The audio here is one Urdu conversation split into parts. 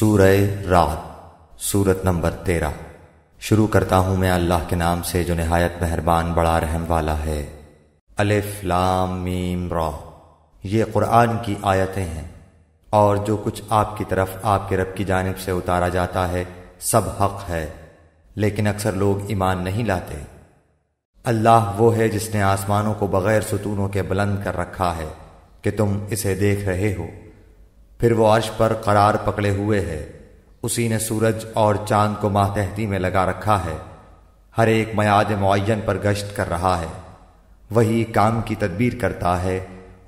سورہ رعد سورت نمبر 13۔ شروع کرتا ہوں میں اللہ کے نام سے جو نہایت مہربان بڑا رحم والا ہے۔ الف لام میم را، یہ قرآن کی آیتیں ہیں، اور جو کچھ آپ کی طرف آپ کے رب کی جانب سے اتارا جاتا ہے سب حق ہے، لیکن اکثر لوگ ایمان نہیں لاتے۔ اللہ وہ ہے جس نے آسمانوں کو بغیر ستونوں کے بلند کر رکھا ہے کہ تم اسے دیکھ رہے ہو، پھر وہ عرش پر قرار پکڑے ہوئے ہے۔ اسی نے سورج اور چاند کو ماتحتی میں لگا رکھا ہے، ہر ایک میعاد معین پر گشت کر رہا ہے۔ وہی کام کی تدبیر کرتا ہے،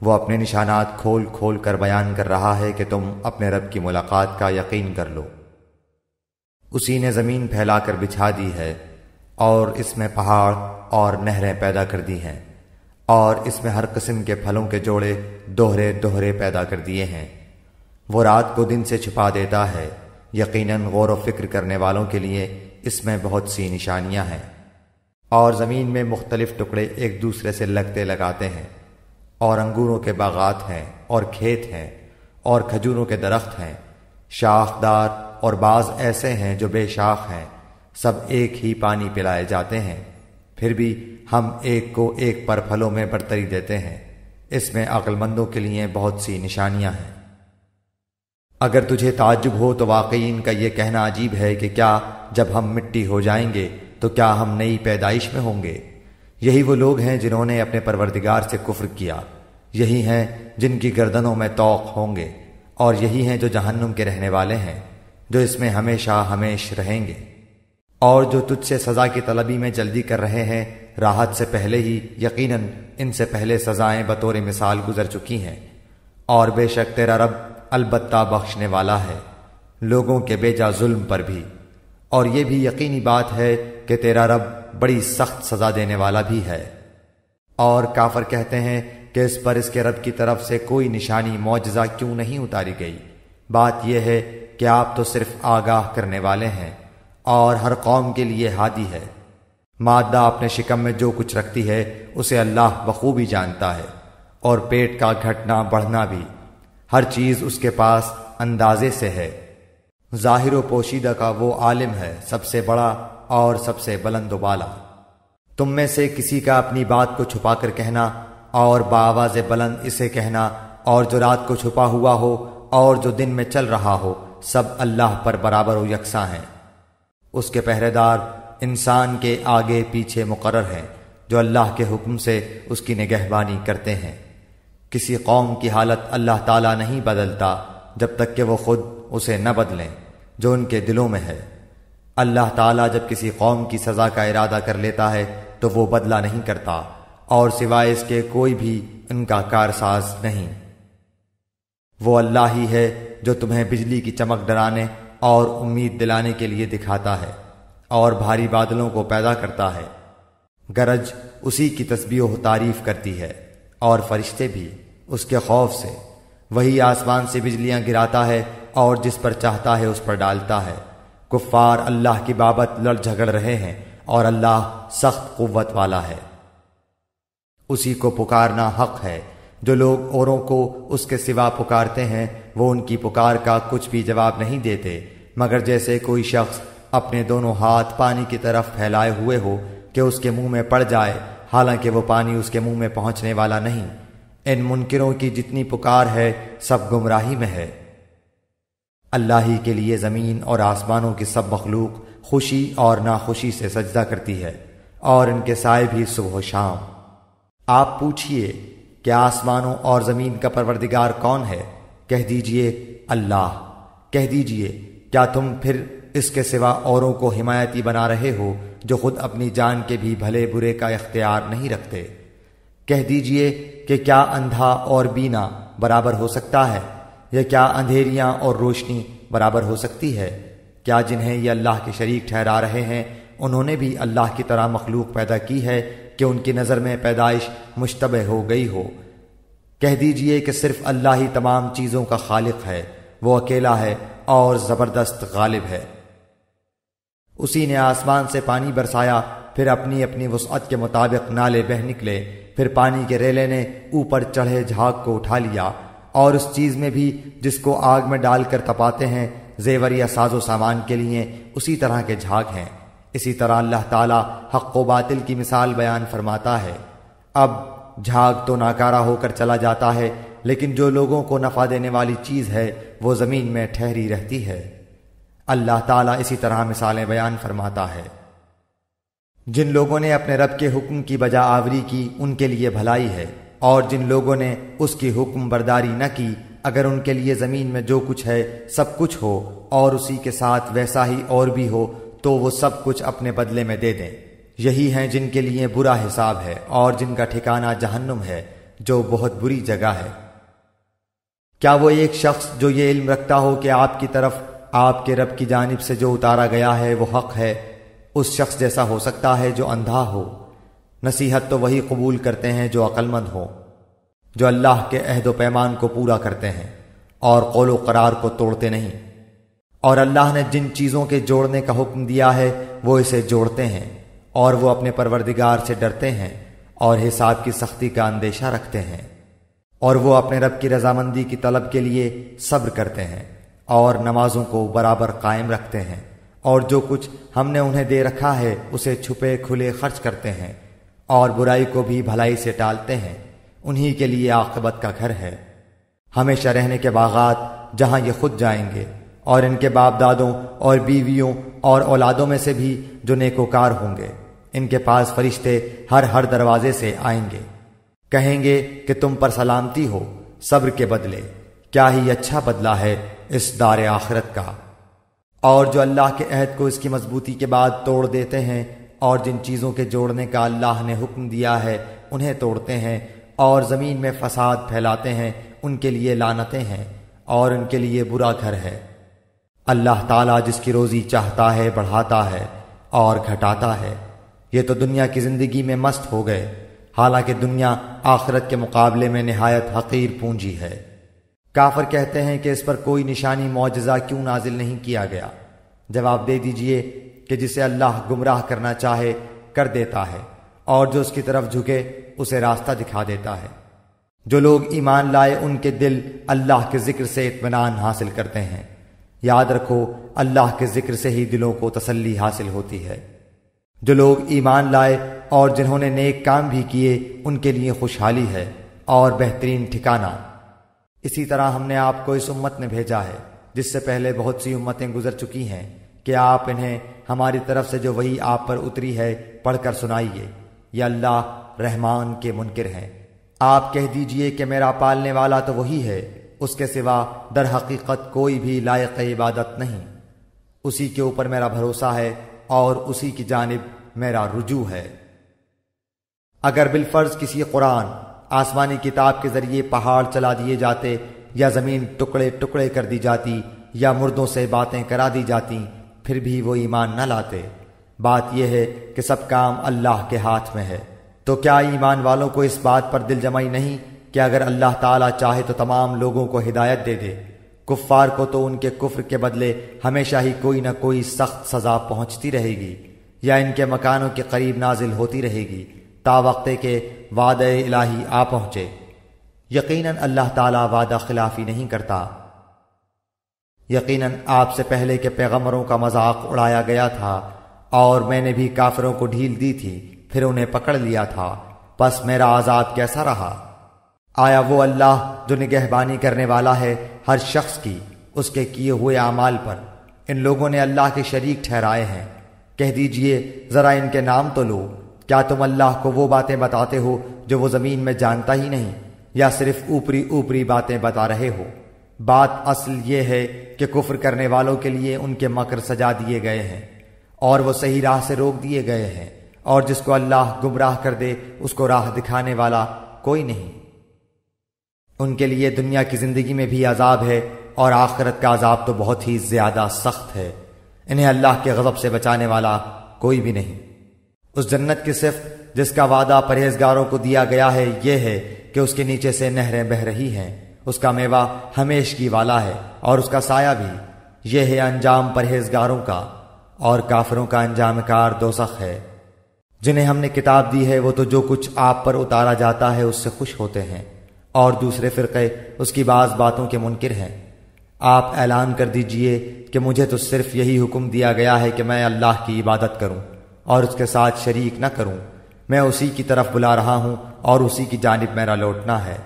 وہ اپنے نشانات کھول کھول کر بیان کر رہا ہے کہ تم اپنے رب کی ملاقات کا یقین کر لو۔ اسی نے زمین پھیلا کر بچھا دی ہے، اور اس میں پہاڑ اور نہریں پیدا کر دی ہیں، اور اس میں ہر قسم کے پھلوں کے جوڑے دوہرے دوہرے پیدا کر دیے ہیں۔ وہ رات کو دن سے چھپا دیتا ہے، یقیناً غور و فکر کرنے والوں کے لیے اس میں بہت سی نشانیاں ہیں۔ اور زمین میں مختلف ٹکڑے ایک دوسرے سے لگتے لگاتے ہیں، اور انگوروں کے باغات ہیں، اور کھیت ہیں، اور کھجوروں کے درخت ہیں، شاخدار، اور بعض ایسے ہیں جو بے شاخ ہیں، سب ایک ہی پانی پلائے جاتے ہیں، پھر بھی ہم ایک کو ایک پر پھلوں میں برتری دیتے ہیں۔ اس میں عقل مندوں کے لیے بہت سی نشانیاں ہیں۔ اگر تجھے تعجب ہو تو واقعی ان کا یہ کہنا عجیب ہے کہ کیا جب ہم مٹی ہو جائیں گے تو کیا ہم نئی پیدائش میں ہوں گے؟ یہی وہ لوگ ہیں جنہوں نے اپنے پروردگار سے کفر کیا، یہی ہیں جن کی گردنوں میں طوق ہوں گے، اور یہی ہیں جو جہنم کے رہنے والے ہیں، جو اس میں ہمیشہ ہمیش رہیں گے۔ اور جو تجھ سے سزا کی طلبی میں جلدی کر رہے ہیں، راحت سے پہلے ہی یقیناً ان سے پہلے سزائیں بطور مثال گزر چکی ہیں، اور بے شک تیرا رب البتہ بخشنے والا ہے لوگوں کے بیجا ظلم پر بھی۔ اور یہ بھی یقینی بات ہے کہ تیرا رب بڑی سخت سزا دینے والا بھی ہے۔ اور کافر کہتے ہیں کہ اس پر اس کے رب کی طرف سے کوئی نشانی معجزہ کیوں نہیں اتاری گئی؟ بات یہ ہے کہ آپ تو صرف آگاہ کرنے والے ہیں، اور ہر قوم کے لیے ہادی ہے۔ مادہ اپنے شکم میں جو کچھ رکھتی ہے اسے اللہ بخوبی جانتا ہے، اور پیٹ کا گھٹنا بڑھنا بھی، ہر چیز اس کے پاس اندازے سے ہے۔ ظاہر و پوشیدہ کا وہ عالم ہے، سب سے بڑا اور سب سے بلند و بالا۔ تم میں سے کسی کا اپنی بات کو چھپا کر کہنا اور بآواز بلند اسے کہنا، اور جو رات کو چھپا ہوا ہو اور جو دن میں چل رہا ہو، سب اللہ پر برابر و یکساں ہیں۔ اس کے پہرے دار انسان کے آگے پیچھے مقرر ہیں، جو اللہ کے حکم سے اس کی نگہبانی کرتے ہیں۔ کسی قوم کی حالت اللہ تعالیٰ نہیں بدلتا جب تک کہ وہ خود اسے نہ بدلیں جو ان کے دلوں میں ہے۔ اللہ تعالیٰ جب کسی قوم کی سزا کا ارادہ کر لیتا ہے تو وہ بدلہ نہیں کرتا، اور سوائے اس کے کوئی بھی ان کا کارساز نہیں۔ وہ اللہ ہی ہے جو تمہیں بجلی کی چمک ڈرانے اور امید دلانے کے لیے دکھاتا ہے، اور بھاری بادلوں کو پیدا کرتا ہے۔ گرج اسی کی تسبیح و تعریف کرتی ہے، اور فرشتے بھی اس کے خوف سے۔ وہی آسمان سے بجلیاں گراتا ہے، اور جس پر چاہتا ہے اس پر ڈالتا ہے۔ کفار اللہ کی بابت لڑ جھگڑ رہے ہیں، اور اللہ سخت قوت والا ہے۔ اسی کو پکارنا حق ہے۔ جو لوگ اوروں کو اس کے سوا پکارتے ہیں وہ ان کی پکار کا کچھ بھی جواب نہیں دیتے، مگر جیسے کوئی شخص اپنے دونوں ہاتھ پانی کی طرف پھیلائے ہوئے ہو کہ اس کے منہ میں پڑ جائے، حالانکہ وہ پانی اس کے منہ میں پہنچنے والا نہیں۔ ان منکروں کی جتنی پکار ہے سب گمراہی میں ہے۔ اللہ ہی کے لیے زمین اور آسمانوں کی سب مخلوق خوشی اور ناخوشی سے سجدہ کرتی ہے، اور ان کے سائے بھی صبح و شام۔ آپ پوچھئے کہ آسمانوں اور زمین کا پروردگار کون ہے؟ کہہ دیجئے اللہ۔ کہہ دیجئے کیا تم پھر اس کے سوا اوروں کو حمایتی بنا رہے ہو جو خود اپنی جان کے بھی بھلے برے کا اختیار نہیں رکھتے؟ کہہ دیجئے کہ کیا اندھا اور بینا برابر ہو سکتا ہے، یا کیا اندھیریاں اور روشنی برابر ہو سکتی ہے؟ کیا جنہیں یہ اللہ کے شریک ٹھہرا رہے ہیں انہوں نے بھی اللہ کی طرح مخلوق پیدا کی ہے کہ ان کی نظر میں پیدائش مشتبہ ہو گئی ہو؟ کہہ دیجئے کہ صرف اللہ ہی تمام چیزوں کا خالق ہے، وہ اکیلا ہے اور زبردست غالب ہے۔ اسی نے آسمان سے پانی برسایا، پھر اپنی اپنی وسعت کے مطابق نالے بہہ نکلے، پھر پانی کے ریلے نے اوپر چڑھے جھاگ کو اٹھا لیا، اور اس چیز میں بھی جس کو آگ میں ڈال کر تپاتے ہیں زیور یا ساز و سامان کے لیے اسی طرح کے جھاگ ہیں۔ اسی طرح اللہ تعالی حق و باطل کی مثال بیان فرماتا ہے۔ اب جھاگ تو ناکارہ ہو کر چلا جاتا ہے، لیکن جو لوگوں کو نفع دینے والی چیز ہے وہ زمین میں ٹھہری رہتی ہے۔ اللہ تعالیٰ اسی طرح مثالیں بیان فرماتا ہے۔ جن لوگوں نے اپنے رب کے حکم کی بجا آوری کی ان کے لیے بھلائی ہے، اور جن لوگوں نے اس کی حکم برداری نہ کی، اگر ان کے لیے زمین میں جو کچھ ہے سب کچھ ہو اور اسی کے ساتھ ویسا ہی اور بھی ہو تو وہ سب کچھ اپنے بدلے میں دے دیں۔ یہی ہیں جن کے لیے برا حساب ہے اور جن کا ٹھکانہ جہنم ہے جو بہت بری جگہ ہے۔ کیا وہ ایک شخص جو یہ علم رکھتا ہو کہ آپ کی طرف آپ کے رب کی جانب سے جو اتارا گیا ہے وہ حق ہے، اس شخص جیسا ہو سکتا ہے جو اندھا ہو؟ نصیحت تو وہی قبول کرتے ہیں جو عقل مند ہو، جو اللہ کے عہد و پیمان کو پورا کرتے ہیں اور قول و قرار کو توڑتے نہیں۔ اور اللہ نے جن چیزوں کے جوڑنے کا حکم دیا ہے وہ اسے جوڑتے ہیں، اور وہ اپنے پروردگار سے ڈرتے ہیں اور حساب کی سختی کا اندیشہ رکھتے ہیں، اور وہ اپنے رب کی رضامندی کی طلب کے لیے صبر کرتے ہیں اور نمازوں کو برابر قائم رکھتے ہیں، اور جو کچھ ہم نے انہیں دے رکھا ہے اسے چھپے کھلے خرچ کرتے ہیں، اور برائی کو بھی بھلائی سے ٹالتے ہیں۔ انہی کے لیے عاقبت کا گھر ہے، ہمیشہ رہنے کے باغات جہاں یہ خود جائیں گے، اور ان کے باپ دادوں اور بیویوں اور اولادوں میں سے بھی جو نیکوکار ہوں گے۔ ان کے پاس فرشتے ہر دروازے سے آئیں گے، کہیں گے کہ تم پر سلامتی ہو، صبر کے بدلے کیا ہی اچھا بدلہ ہے اس دار آخرت کا۔ اور جو اللہ کے عہد کو اس کی مضبوطی کے بعد توڑ دیتے ہیں اور جن چیزوں کے جوڑنے کا اللہ نے حکم دیا ہے انہیں توڑتے ہیں اور زمین میں فساد پھیلاتے ہیں، ان کے لیے لعنتیں ہیں اور ان کے لیے برا گھر ہے۔ اللہ تعالیٰ جس کی روزی چاہتا ہے بڑھاتا ہے اور گھٹاتا ہے۔ یہ تو دنیا کی زندگی میں مست ہو گئے، حالانکہ دنیا آخرت کے مقابلے میں نہایت حقیر پونجی ہے۔ کافر کہتے ہیں کہ اس پر کوئی نشانی معجزہ کیوں نازل نہیں کیا گیا؟ جواب دے دیجئے کہ جسے اللہ گمراہ کرنا چاہے کر دیتا ہے، اور جو اس کی طرف جھکے اسے راستہ دکھا دیتا ہے۔ جو لوگ ایمان لائے ان کے دل اللہ کے ذکر سے اطمینان حاصل کرتے ہیں۔ یاد رکھو اللہ کے ذکر سے ہی دلوں کو تسلی حاصل ہوتی ہے۔ جو لوگ ایمان لائے اور جنہوں نے نیک کام بھی کیے ان کے لیے خوشحالی ہے اور بہترین ٹھکانہ۔ اسی طرح ہم نے آپ کو اس امت میں بھیجا ہے جس سے پہلے بہت سی امتیں گزر چکی ہیں کہ آپ انہیں ہماری طرف سے جو وحی آپ پر اتری ہے پڑھ کر سنائیے۔ یا اللہ رحمان کے منکر ہیں۔ آپ کہہ دیجئے کہ میرا پالنے والا تو وہی ہے، اس کے سوا در حقیقت کوئی بھی لائق عبادت نہیں۔ اسی کے اوپر میرا بھروسہ ہے اور اسی کی جانب میرا رجوع ہے۔ اگر بالفرض کسی قرآن آسمانی کتاب کے ذریعے پہاڑ چلا دیے جاتے یا زمین ٹکڑے ٹکڑے کر دی جاتی یا مردوں سے باتیں کرا دی جاتی پھر بھی وہ ایمان نہ لاتے۔ بات یہ ہے کہ سب کام اللہ کے ہاتھ میں ہے۔ تو کیا ایمان والوں کو اس بات پر دل جمعی نہیں کہ اگر اللہ تعالیٰ چاہے تو تمام لوگوں کو ہدایت دے دے؟ کفار کو تو ان کے کفر کے بدلے ہمیشہ ہی کوئی نہ کوئی سخت سزا پہنچتی رہے گی، یا ان کے مکانوں کے قریب نازل ہوتی رہے گی تا وقتے کے وعدہ الہی آ پہنچے۔ یقیناً اللہ تعالیٰ وعدہ خلافی نہیں کرتا۔ یقیناً آپ سے پہلے کے پیغمبروں کا مذاق اڑایا گیا تھا اور میں نے بھی کافروں کو ڈھیل دی تھی، پھر انہیں پکڑ لیا تھا، پس میرا عذاب کیسا رہا؟ آیا وہ اللہ جو نگہبانی کرنے والا ہے ہر شخص کی اس کے کیے ہوئے اعمال پر؟ ان لوگوں نے اللہ کے شریک ٹھہرائے ہیں۔ کہہ دیجئے ذرا ان کے نام تو لو۔ کیا تم اللہ کو وہ باتیں بتاتے ہو جو وہ زمین میں جانتا ہی نہیں، یا صرف اوپری باتیں بتا رہے ہو؟ بات اصل یہ ہے کہ کفر کرنے والوں کے لیے ان کے مکر سجا دیے گئے ہیں اور وہ صحیح راہ سے روک دیے گئے ہیں، اور جس کو اللہ گمراہ کر دے اس کو راہ دکھانے والا کوئی نہیں۔ ان کے لیے دنیا کی زندگی میں بھی عذاب ہے اور آخرت کا عذاب تو بہت ہی زیادہ سخت ہے۔ انہیں اللہ کے غضب سے بچانے والا کوئی بھی نہیں۔ اس جنت کی صفت جس کا وعدہ پرہیزگاروں کو دیا گیا ہے یہ ہے کہ اس کے نیچے سے نہریں بہہ رہی ہیں، اس کا میوہ ہمیشگی والا ہے اور اس کا سایہ بھی۔ یہ ہے انجام پرہیزگاروں کا، اور کافروں کا انجام کار دوزخ ہے۔ جنہیں ہم نے کتاب دی ہے وہ تو جو کچھ آپ پر اتارا جاتا ہے اس سے خوش ہوتے ہیں، اور دوسرے فرقے اس کی بعض باتوں کے منکر ہیں۔ آپ اعلان کر دیجئے کہ مجھے تو صرف یہی حکم دیا گیا ہے کہ میں اللہ کی عبادت کروں اور اس کے ساتھ شریک نہ کروں۔ میں اسی کی طرف بلا رہا ہوں اور اسی کی جانب میرا لوٹنا ہے۔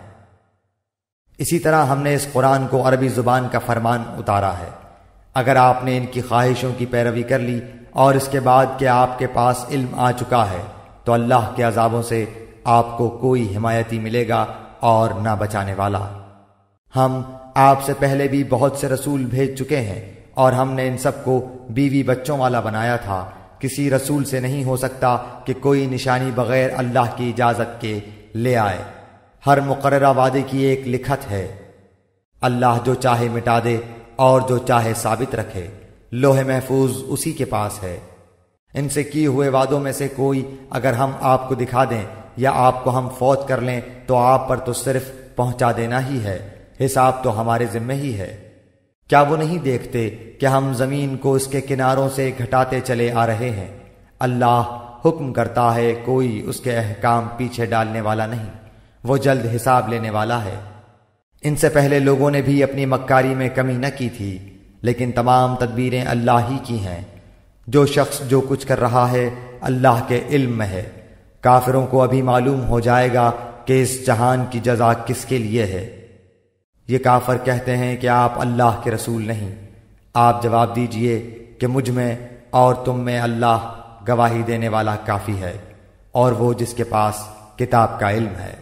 اسی طرح ہم نے اس قرآن کو عربی زبان کا فرمان اتارا ہے۔ اگر آپ نے ان کی خواہشوں کی پیروی کر لی اور اس کے بعد کہ آپ کے پاس علم آ چکا ہے تو اللہ کے عذابوں سے آپ کو کوئی حمایتی ملے گا اور نہ بچانے والا۔ ہم آپ سے پہلے بھی بہت سے رسول بھیج چکے ہیں اور ہم نے ان سب کو بیوی بچوں والا بنایا تھا۔ کسی رسول سے نہیں ہو سکتا کہ کوئی نشانی بغیر اللہ کی اجازت کے لے آئے۔ ہر مقررہ وعدے کی ایک لکھت ہے۔ اللہ جو چاہے مٹا دے اور جو چاہے ثابت رکھے۔ لوح محفوظ اسی کے پاس ہے۔ ان سے کیے ہوئے وعدوں میں سے کوئی اگر ہم آپ کو دکھا دیں یا آپ کو ہم فوت کر لیں تو آپ پر تو صرف پہنچا دینا ہی ہے، حساب تو ہمارے ذمہ ہی ہے۔ کیا وہ نہیں دیکھتے کہ ہم زمین کو اس کے کناروں سے گھٹاتے چلے آ رہے ہیں؟ اللہ حکم کرتا ہے، کوئی اس کے احکام پیچھے ڈالنے والا نہیں، وہ جلد حساب لینے والا ہے۔ ان سے پہلے لوگوں نے بھی اپنی مکاری میں کمی نہ کی تھی، لیکن تمام تدبیریں اللہ ہی کی ہیں۔ جو شخص جو کچھ کر رہا ہے اللہ کے علم میں ہے۔ کافروں کو ابھی معلوم ہو جائے گا کہ اس جہان کی جزا کس کے لیے ہے۔ یہ کافر کہتے ہیں کہ آپ اللہ کے رسول نہیں۔ آپ جواب دیجئے کہ مجھ میں اور تم میں اللہ گواہی دینے والا کافی ہے، اور وہ جس کے پاس کتاب کا علم ہے۔